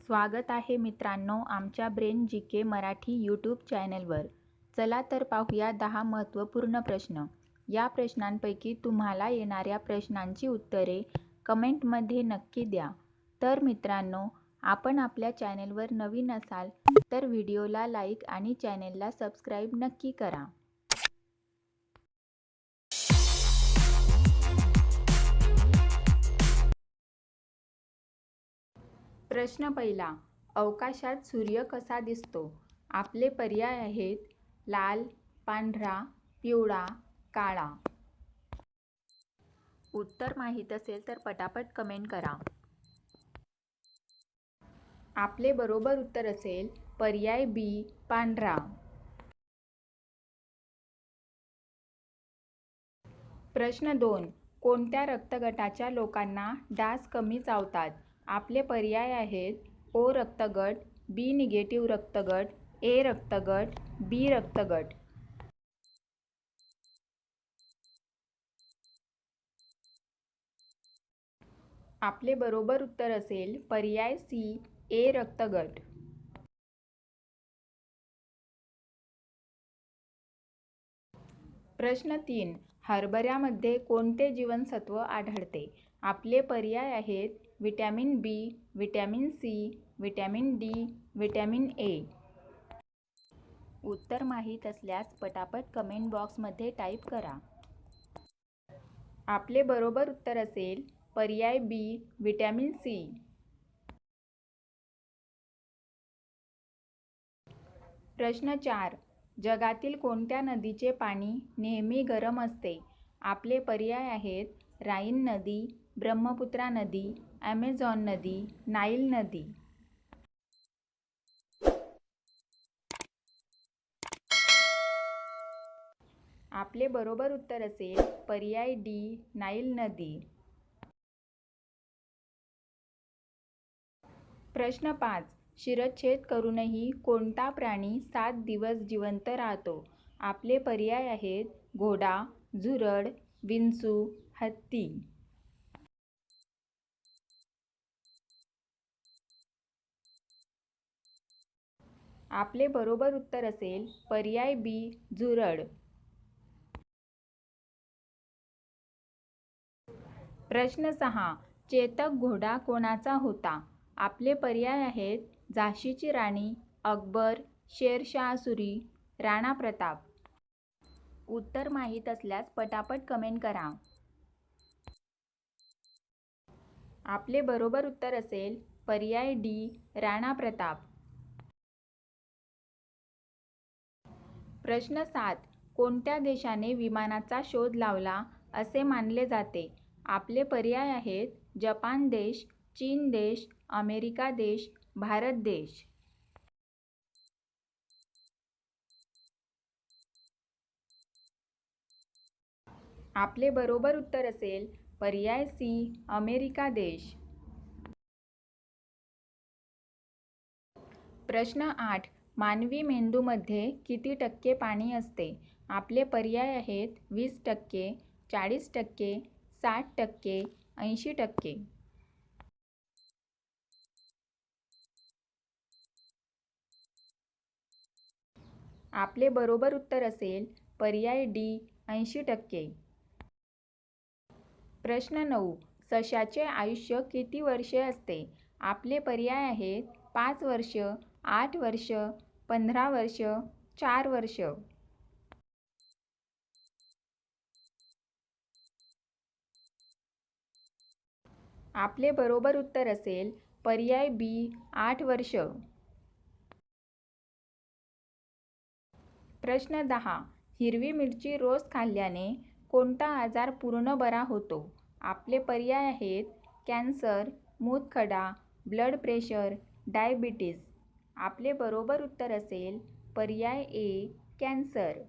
स्वागत आहे मित्रांनो आमच्या ब्रेन जी के मराठी यूट्यूब चॅनलवर. चला तर पाहूया 10 महत्त्वपूर्ण प्रश्न. या प्रश्नांपैकी तुम्हाला येणाऱ्या प्रश्नांची उत्तरे कमेंटमध्ये नक्की द्या. तर मित्रांनो, आपण आपल्या चॅनलवर नवीन असाल तर व्हिडिओला लाईक आणि चॅनलला सबस्क्राईब नक्की करा. प्रश्न पहिला. अवकाशात सूर्य कसा दिसतो? आपले पर्याय आहेत लाल, पांढरा, पिवळा, काळा. उत्तर माहीत असेल तर पटापट कमेंट करा. आपले बरोबर उत्तर असेल पर्याय बी, पांढरा. प्रश्न 2. कोणत्या रक्तगटाच्या लोकांना डास कमी चावतात? आपले पर्याय आहेत ओ रक्तगट, बी निगेटिव्ह रक्तगट, ए रक्तगट, बी रक्तगट. आपले बरोबर उत्तर असेल पर्याय सी, ए रक्तगट. प्रश्न 3. हरभऱ्यामध्ये कोणते जीवनसत्व आढळते? आपले पर्याय आहेत vitamin B, vitamin C, vitamin D, vitamin A. उत्तर माहीत असल्यास पटापट कमेंट बॉक्समध्ये टाईप करा. आपले बरोबर उत्तर असेल पर्याय बी, व्हिटॅमिन सी. प्रश्न 4. जगातील कोणत्या नदीचे पाणी नेहमी गरम असते? आपले पर्याय आहेत राईन नदी, ब्रह्मपुत्रा नदी, ॲमेझॉन नदी, नाईल नदी. आपले बरोबर उत्तर असेल पर्याय डी, नाईल नदी. प्रश्न 5. शिरच्छेद करूनही कोणता प्राणी 7 दिवस जिवंत राहतो? आपले पर्याय आहेत घोडा, झुरळ, विंचू, हत्ती. आपले बरोबर उत्तर असेल पर्याय बी, झुरळ. प्रश्न 6. चेतक घोडा कोणाचा होता? आपले पर्याय आहेत झाशीची राणी, अकबर, शेरशाह सुरी, राणा प्रताप. उत्तर माहीत असल्यास पटापट कमेंट करा. आपले बरोबर उत्तर असेल पर्याय डी, राणा प्रताप. प्रश्न 7. कोणत्या देशाने विमानाचा शोध लावला असे मानले जाते? आपले पर्याय आहेत जपान देश, चीन देश, अमेरिका देश, भारत देश. आपले बरोबर उत्तर असेल पर्याय सी, अमेरिका देश. प्रश्न 8. मानवी मेंदूमध्ये किती टक्के पाणी असते? आपले पर्याय आहेत 20%, 40%, 60%, 80%. आपले बरोबर उत्तर असेल पर्याय डी, 80%. प्रश्न 9. सशाचे आयुष्य किती वर्षे असते? आपले पर्याय आहेत 5 वर्ष, 8 वर्ष, 15 वर्ष, 4 वर्ष. आपले बरोबर उत्तर असेल पर्याय बी, 8 वर्ष. प्रश्न 10. हिरवी मिरची रोज खाल्ल्याने कोणता आजार पूर्ण बरा होतो? आपले पर्याय आहेत कॅन्सर, मूतखडा, ब्लड प्रेशर, डायबिटीज. आपले बरोबर उत्तर असेल पर्याय ए, कॅन्सर.